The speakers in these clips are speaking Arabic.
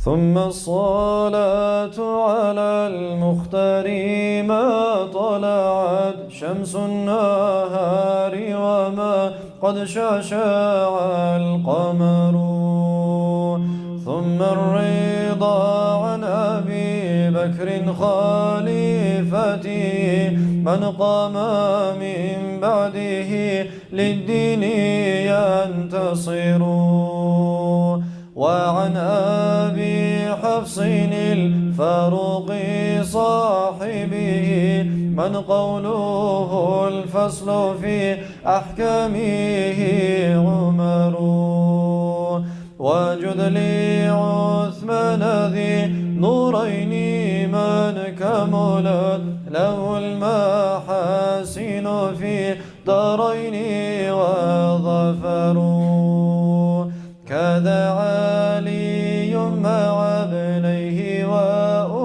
ثم الصلاة على المختار ما طلعت شمس النهار وما قد شعشع القمر. ثم الرضا عن أبي بكر خليفتي من قام من بعده للدين ينتصر. وعن أبي حفص الفاروق صاحبه من قوله الفصل في أحكامه عمر. وجد لعثمان ذي نورين من كملت له المحاسن في دارين وظفر. كذا علي مع ابنيه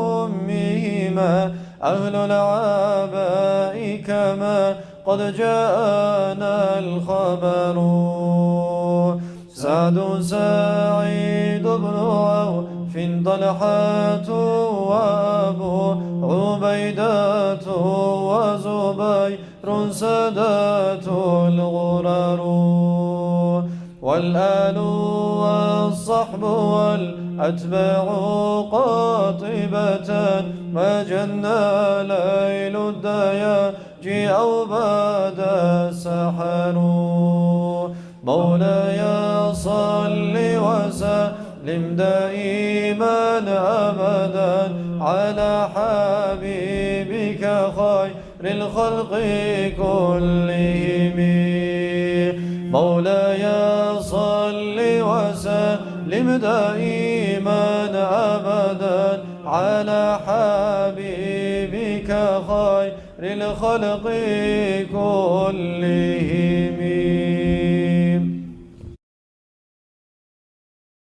وأمهما أهل العباء كما قد جاءنا الخبر. سعد سعيد بن عوف طلحة وأبو عبيدة وزبير سادات الغرر. والآل والصحب والأتباع قاطبة ما جنى ليل الدياج أو باد السحر. مولاي صل وسلم دائما أبدا على حبيبك خير الخلق كلهم. مولاي صل وسلم دائما أبدا على حبيبك خير الخلق كلهم.